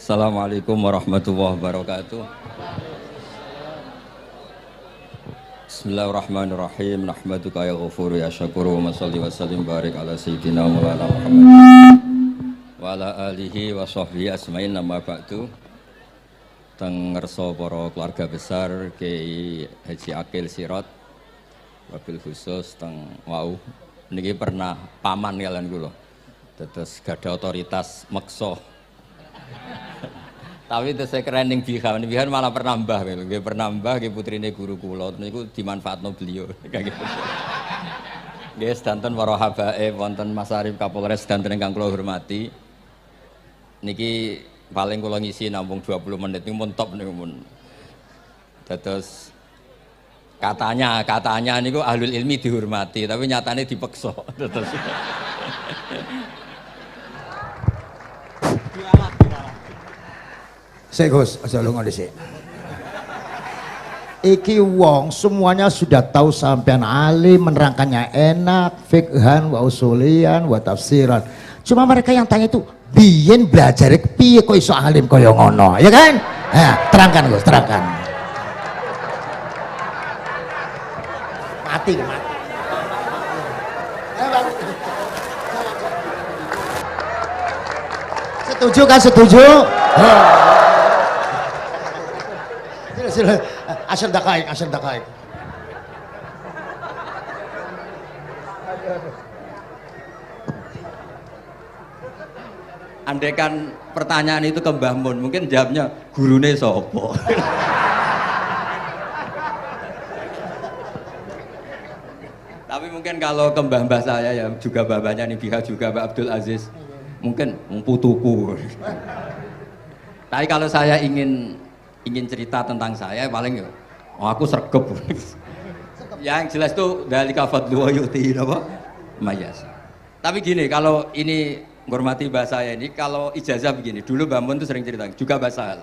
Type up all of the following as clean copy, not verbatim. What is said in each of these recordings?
Assalamualaikum warahmatullahi wabarakatuh. Bismillahirrahmanirrahim. Nahmaduka ya ghafuru ya syakuru wa salli wa sallim barik ala sayyidina maulana Muhammad wa ala alihi wa sahbihi asmain nama ba'du. Teng ngerso para keluarga besar Kiai Haji Akil Sirot wabil khusus teng wau niki pernah paman kalian kula. Dados gadah otoritas meksa. Tapi itu saya keren yang Bihan malah pernah mbah, nggih pernah mbah, nggih putrine guru kula niku dimanfaatno beliau. Nggih sedanten para habaib wonten Mas Arif Kapolres sedanten ingkang kula hormati. Niki paling kula ngisi nampung 20 menit niku mun top niku mun. Dados katanya niku ahlul ilmi dihormati, tapi nyatane dipeksa. Dados Sik Gus, aja lunga dhisik. Iki wong semuanya sudah tahu sampean alim, menerangkannya enak, fikhan, wa usulian, wa tafsiran. Cuma mereka yang tanya itu, biyen belajar piye kok iso alim kaya ngono, ya kan? Nah, terangkan Gus, terangkan. Mati. Setuju kan, setuju? Asal dakaik. Andaikan pertanyaan itu ke Mbah Mun, mungkin jawabnya gurune sopo. Tapi mungkin kalau ke mbah-mbah saya ya juga babanya nih Biha juga Mbak Abdul Aziz, mungkin putuku. Tapi kalau saya ingin cerita tentang saya paling aku sregep. Yang jelas tuh dalika fadlu wa yu'ti apa mayas. Tapi gini, kalau ini menghormati bahasa saya ini, kalau ijazah begini, dulu Mbak Mun tuh sering cerita juga bahasa hal.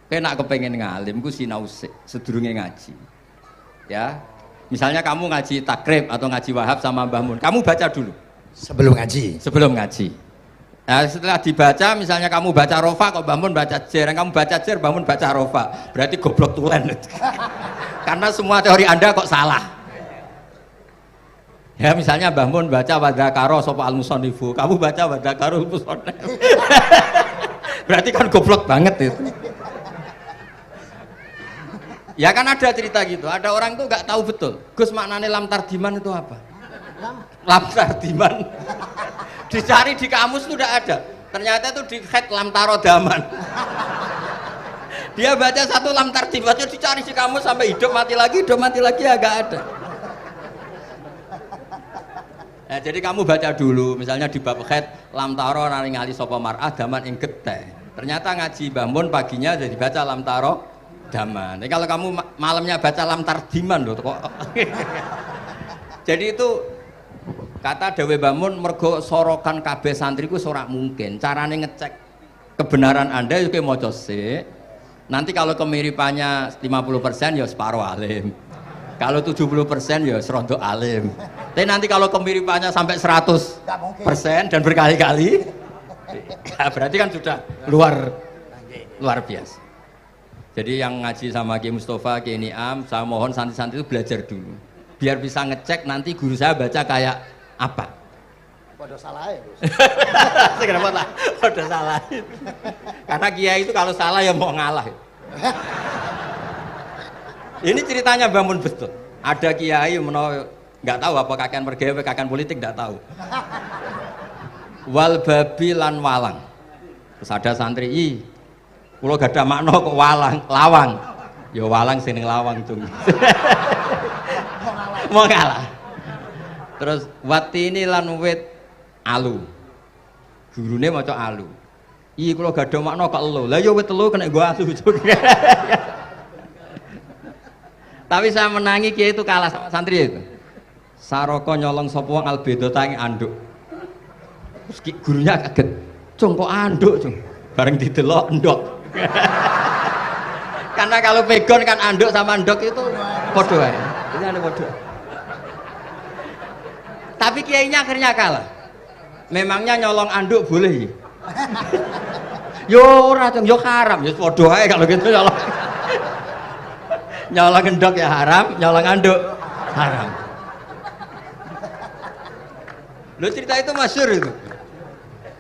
Kayak kepengen ngalim ku sinau sedurunge ngaji. Ya. Misalnya kamu ngaji takrib atau ngaji wahab sama Mbah Mun, kamu baca dulu sebelum ngaji. Nah, setelah dibaca, misalnya kamu baca rofa, kok Mbah Mun baca jer, kamu baca jer, Mbah Mun baca rofa, berarti goblok tulen. Karena semua teori Anda kok salah. Ya, misalnya Mbah Mun baca wadakaro sopa al-musonifu, kamu baca wadakaro musonif. Berarti kan goblok banget itu. Ya kan ada cerita gitu, ada orang tuh nggak tahu betul, Gus maknanya lam tardiman itu apa? Lam tardiman. Dicari di kamus itu udah ada, ternyata itu di head lam tarodaman. Dia baca satu lam tardibatnya dicari di kamus sampai hidup mati lagi agak ada. Nah, jadi kamu baca dulu, misalnya di bab head lam taro nari ngali sopo mar'ah daman ing geteh. Ternyata ngaji Mbah Mun paginya jadi baca lam taro daman. Jadi kalau kamu malamnya baca lam tardiman loh kok. Jadi itu kata Dewi Mbah Mun mergo sorokan kabeh santriku ora mungkin. Carane ngecek kebenaran Anda itu kayak maca sik. Nanti kalau kemiripannya 50% ya separuh alim. Kalau 70% ya serondo alim. Tapi nanti kalau kemiripannya sampai 100% dan berkali-kali, ya berarti kan sudah luar biasa. Jadi yang ngaji sama Ki Mustafa, Ki Niam, saya mohon santri-santri itu belajar dulu. Biar bisa ngecek nanti guru saya baca kayak apa? Waduh salah ya Gus. Kenapa lah? Waduh salah. Karena kiai itu kalau salah ya mau ngalah. Ini ceritanya Mbah Mun betul. Ada kiai nggak tahu apa kakean mergawe, kakean politik nggak tahu. Wal babi lan walang. Terus ada santri, kula gak ada makna kok lawang. Ya walang sing lawang cung. Mau ngalah. Terus watini lan wit alu. Gurune maca alu. Kula gak ada makna kok elo. Lah ya wit telu kena nggo alu. Tapi saya menangi kiai itu kalah sama santri itu. Saroko nyolong sapa wong albedo tangi anduk. Terus gurunya kaget. Cung kok anduk, cung. Bareng didelok endok. Karena kalau pegon kan anduk sama endok itu podo ae. Ini ada podo. Tapi kiainya akhirnya kalah. Memangnya nyolong anduk boleh? Yo ora dong, yo haram, yo padha ae kalau gitu nyolong. Nyolong endok ya haram, nyolong anduk haram. Lo cerita itu masyhur itu.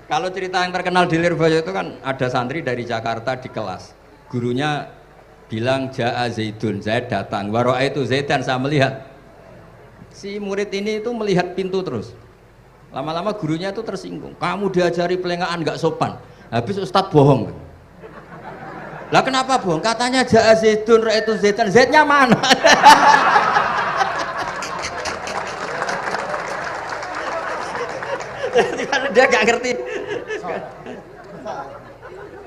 Kalau cerita yang terkenal di Lirboyo itu kan ada santri dari Jakarta di kelas. Gurunya bilang Ja'a Zaidun, Zaid datang. Waro'a itu Zaidan, saya melihat. Si murid ini itu melihat pintu terus. Lama-lama gurunya itu tersinggung. Kamu diajari pelengahan nggak sopan. Habis Ustadz bohong. Lah kenapa bohong? Katanya Ja'a Zaidun, Ra itu Zaidan. Zaidnya mana? Dia nggak ngerti.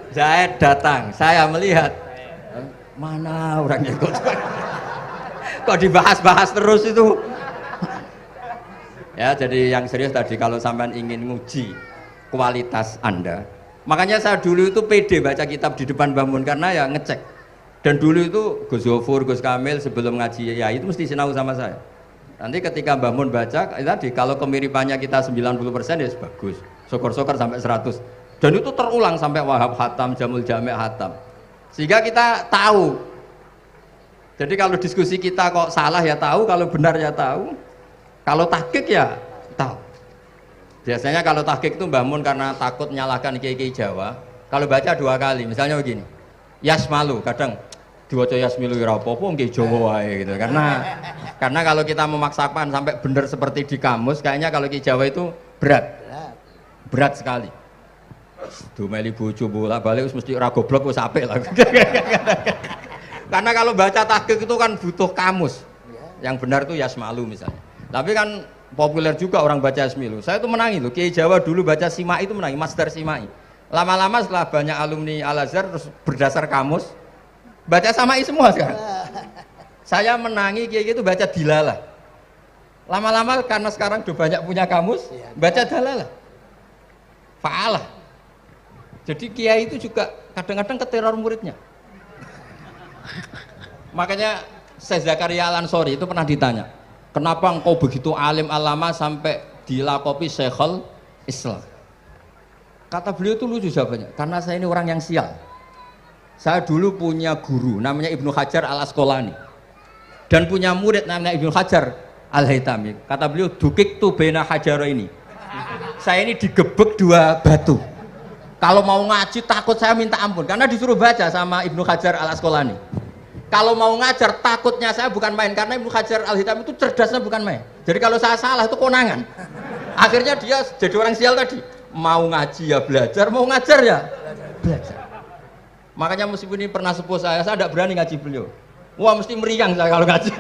Zaid datang, saya melihat. Mana orangnya kok dibahas-bahas terus itu. Ya, jadi yang serius tadi kalau sampean ingin nguji kualitas Anda, makanya saya dulu itu pede baca kitab di depan bangun karena ya ngecek. Dan dulu itu Gus Zofur, Gus Kamil sebelum ngaji ya itu mesti sinau sama saya. Nanti ketika bangun baca tadi kalau kemiripannya kita 90% ya bagus. Syukur-syukur sampai 100. Dan itu terulang sampai Wahab Hatam, Jamul Jami' Hatam. Sehingga kita tahu. Jadi kalau diskusi kita kok salah ya tahu, kalau benar ya tahu. Kalau tahqiq ya tahu. Biasanya kalau tahqiq itu bangun karena takut menyalahkan kiai-kiai Jawa. Kalau baca 2 kali, misalnya begini. Yasmalu, kadang diwaca Yasmilu ya apa-apa kiai Jawa wae gitu. Karena kalau kita memaksakan sampai benar seperti di kamus, kayaknya kalau kiai Jawa itu berat. Berat sekali. Dumeli bojo bolak-balik mesti ora goblok wis apik lah. Karena kalau baca tahqiq itu kan butuh kamus. Yang benar itu Yasmalu misalnya. Tapi kan populer juga orang baca Yasmilu. Saya itu menangi loh. Kiai Jawa dulu baca Simai itu menangi, Masdar Simai. Lama-lama setelah banyak alumni Al-Azhar terus berdasar kamus baca Samai semua sekarang. Saya menangi kiai itu baca Dilalah. Lama-lama karena sekarang udah banyak punya kamus, baca Dalalah. Fa'alah. Jadi kiai itu juga kadang-kadang keteror muridnya. Makanya Syekh Zakaria Al-Ansori itu pernah ditanya, kenapa engkau begitu alim alama sampai dilakopi Syekhul Islam? Kata beliau itu lucu jawabannya, karena saya ini orang yang sial. Saya dulu punya guru namanya Ibnu Hajar Al-Asqalani dan punya murid namanya Ibnu Hajar Al-Haytami. Kata beliau, dukik tu bena hajaro ini. Saya ini digebek 2 batu. Kalau mau ngaji takut saya minta ampun karena disuruh baca sama Ibnu Hajar Al-Asqalani. Kalau mau ngajar takutnya saya bukan main karena Ibnu Hajar Al-Haytami itu cerdasnya bukan main. Jadi kalau saya salah itu konangan. Akhirnya dia jadi orang sial tadi. Mau ngaji ya belajar, mau ngajar ya belajar. Makanya meskipun ini pernah sepuh saya tidak berani ngaji beliau. Wah mesti meriang saya kalau ngaji.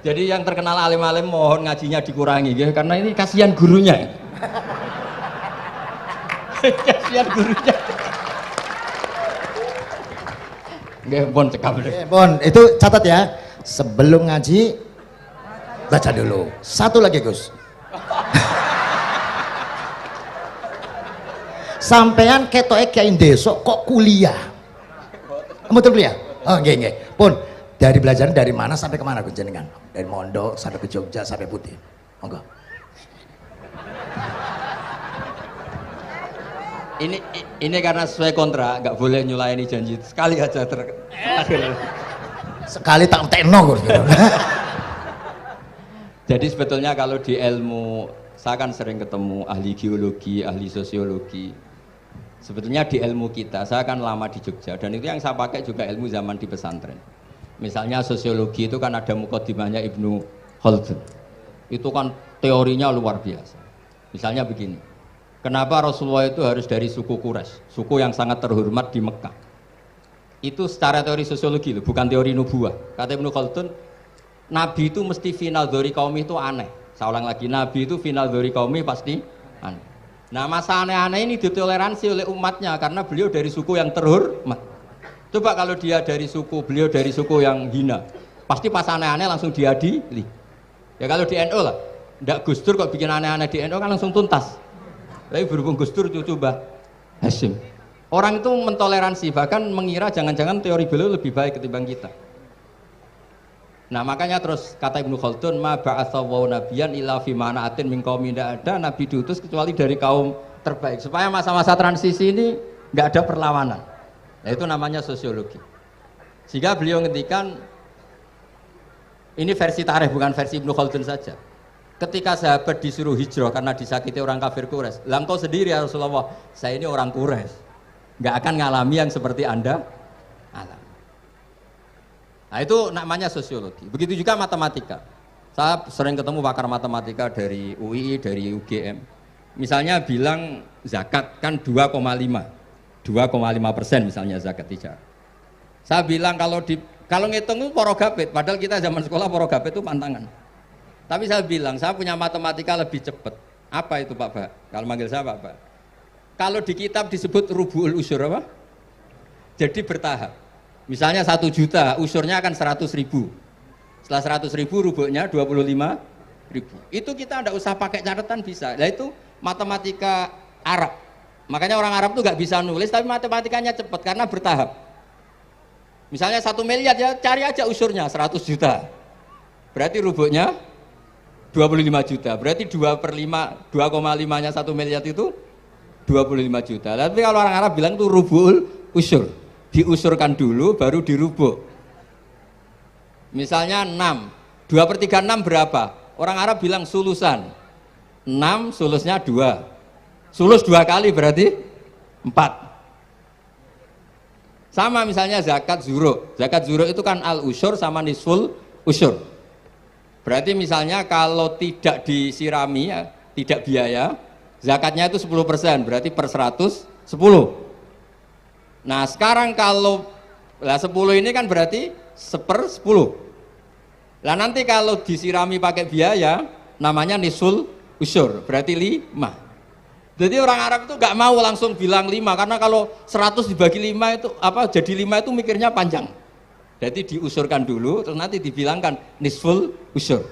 Jadi yang terkenal alim-alim mohon ngajinya dikurangi ya, karena ini kasihan gurunya. Kasihan gurunya. Nggih, pun cekap. Pun itu catat ya. Sebelum ngaji baca dulu. Satu lagi, Gus. Sampean ketoke kiai desa kok kuliah. Betul kuliah? Oh, nggih nggih. Pun dari belajar dari mana sampai kemana Gus jenengan? Dari Mondok sampai ke Jogja sampai Putih. Monggo. Ini karena sesuai kontrak, nggak boleh nyulayani janji sekali aja Sekali tak tekno Gus. Jadi sebetulnya kalau di ilmu, saya kan sering ketemu ahli geologi, ahli sosiologi. Sebetulnya di ilmu kita, saya kan lama di Jogja dan itu yang saya pakai juga ilmu zaman di pesantren. Misalnya sosiologi itu kan ada mukadimahnya Ibnu Khaldun. Itu kan teorinya luar biasa. Misalnya begini, kenapa Rasulullah itu harus dari suku Quraisy, suku yang sangat terhormat di Mekah? Itu secara teori sosiologi loh, bukan teori nubuah. Kata Ibnu Khaldun, Nabi itu mesti final dzori kaumi itu aneh. Saya ulang lagi, Nabi itu final dzori kaumi pasti aneh. Nah masa aneh-aneh ini ditoleransi oleh umatnya karena beliau dari suku yang terhormat. Coba kalau dia dari suku, beliau dari suku yang hina, pasti pas aneh-aneh langsung diadili. Ya kalau di NU lah, ndak Gus Dur kok bikin aneh-aneh di NU kan langsung tuntas. Tapi berhubung Gus Dur cucu Mbah Hasyim, orang itu mentoleransi, bahkan mengira jangan-jangan teori beliau lebih baik ketimbang kita. Nah makanya terus kata Ibnu Khaldun, ma ba'atsallahu nabiyan illa fi mana'atin min qaumin, tidak ada nabi diutus kecuali dari kaum terbaik supaya masa-masa transisi ini nggak ada perlawanan. Nah, itu namanya sosiologi. Sehingga beliau ngendikan, ini versi tarikh bukan versi Ibnu Khaldun saja. Ketika sahabat disuruh hijrah karena disakiti orang kafir Quraisy, lah engkau sendiri ya Rasulullah, saya ini orang Quraisy, nggak akan ngalami yang seperti Anda alami. Nah, itu namanya sosiologi. Begitu juga matematika. Saya sering ketemu pakar matematika dari UI, dari UGM. Misalnya bilang zakat kan 2,5% misalnya zakat tijar. Saya bilang kalau ngitung itu porogabit, padahal kita zaman sekolah porogabit itu pantangan. Tapi saya bilang, saya punya matematika lebih cepat. Apa itu Pak Ba? Kalau manggil saya Pak Ba. Kalau di kitab disebut rubu'ul usyur apa? Jadi bertahap. Misalnya 1 juta, usyurnya akan 100.000. Setelah 100.000 rubu'nya 25.000. Itu kita tidak usah pakai catatan bisa. Nah itu matematika Arab. Makanya orang Arab tuh nggak bisa nulis, tapi matematikanya cepat karena bertahap. Misalnya 1 miliar ya cari aja usurnya 100 juta. Berarti rubuhnya 25 juta. Berarti 2,5-nya 1 miliar itu 25 juta. Tapi kalau orang Arab bilang itu rubuhul usur. Diusurkan dulu baru dirubuk. Misalnya 6. 2/3 6 berapa? Orang Arab bilang sulusan. 6 sulusnya 2. Sulus 2 kali berarti 4. Sama misalnya zakat zuro. Zakat zuro itu kan al usyur sama nisful usyur. Berarti misalnya kalau tidak disirami ya, tidak biaya, zakatnya itu 10%, berarti per 100 10. Nah, sekarang kalau 10 ini kan berarti 1/10. Lah nanti kalau disirami pakai biaya namanya nisful usyur, berarti 5. Jadi orang Arab itu nggak mau langsung bilang 5 karena kalau 100 dibagi 5 itu apa jadi 5 itu mikirnya panjang. Jadi diusurkan dulu terus nanti dibilangkan nisful usyur.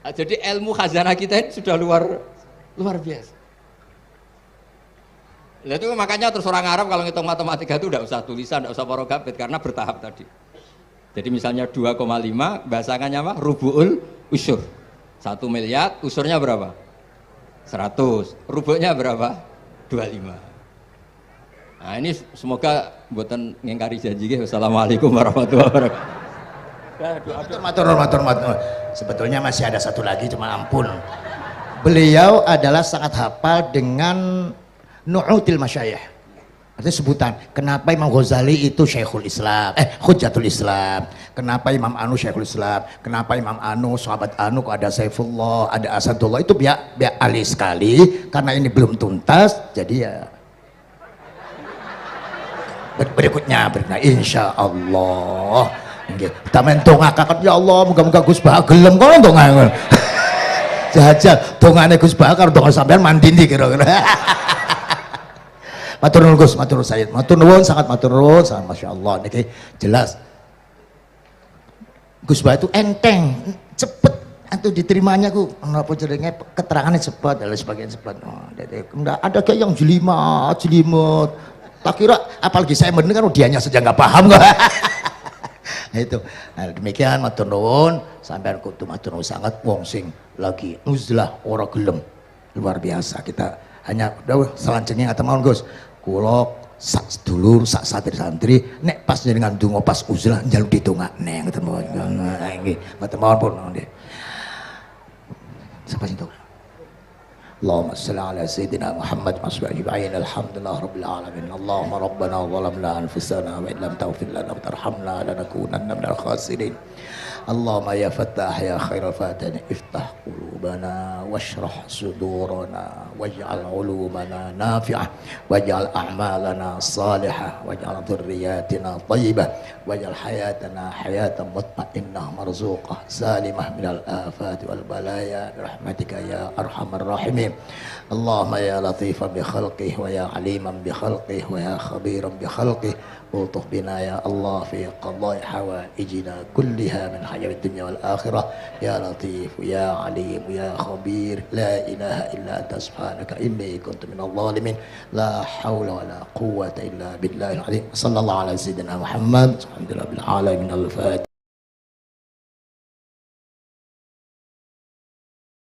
Nah, jadi ilmu khazanah kita ini sudah luar biasa. Nah, itu makanya terus orang Arab kalau ngitung matematika itu tidak usah tulisan, tidak usah porogabit karena bertahap tadi. Jadi misalnya 2,5 bahasannya apa? Rubu'ul usyur. 1 miliar usurnya berapa? 100, rubuknya berapa? 25. Nah ini semoga buatan ngingkari janji. Wassalamualaikum warahmatullahi wabarakatuh. Matur. Sebetulnya masih ada satu lagi, cuma ampun. Beliau adalah sangat hafal dengan nu'util masyayikh. Artinya sebutan, kenapa Imam Ghazali itu Syekhul Islam, Hujjatul Islam, kenapa Imam Anu Syekhul Islam, kenapa Imam Anu, sahabat Anu, kok ada Saifullah, ada Asadullah, itu biar ahli sekali, karena ini belum tuntas, jadi ya berikutnya insya Allah kita mentongakakan, ya Allah moga-moga Gus Bah gelem kok ndonga jajal dongane Gus Bah karo donga sampean mandindi kira-kira. Matur nuwun Gus, matur nuwun Sayyid, matur nuwun, sangat matur nuwun, sangat Masya Allah niki jelas Gus Bah itu enteng, cepet atau diterimanya ku napa jenenge keterangannya cepet dan sebagainya cepet. Oh, enggak ada kayak yang jelimet. Tak kira apalagi saya mendengar dianya saja nggak paham kok. Nah itu. Nah, demikian matur nuwun, sampean kudu matur nuwun sangat wong sing lagi uzlah ora gelem. Luar biasa kita hanya dawuh selanjutnya ngaten mawon Gus. Kula sak sedulur sak santri-santri nek pas jenengan donga pas uzlah njaluk ditongakne ngoten mawon. Nah nggih, ngoten mawon pun nggih. Sampai situ. Allahumma shalli ala sayyidina Muhammad wa sallim ajma'in. Alhamdulillah rabbil alamin. Allahumma rabbana zalamna anfusana wa illam taghfir lana wa tarhamna lanakunanna minal khasirin. Allahumma ya Fattah ya khairal fatihin iftah qulubana washrah sudurana waj'al ulumana nafi'ah waj'al a'malana salihah waj'al dhurriyyatina thayyibah waj'al hayatana hayatan mutma'innah marzuqah salimah minal afati wal balaya birahmatika ya arhamar rahimin. Allahumma ya latifan bi khalqih wa ya aliman bi khalqih wa ya khabiran bi khalqih ultuh bina ya Allah fi qadai hawaijina kulliha min hayat dunya wal akhirah ya latif ya alim ya khabir la ilaha illa anta subhanaka inni kuntu minadh dhalimin la hawla wa la quwwata illa billahil azim sallallahu ala sayyidina Muhammad alhamdulillah bil alamin al-fatih.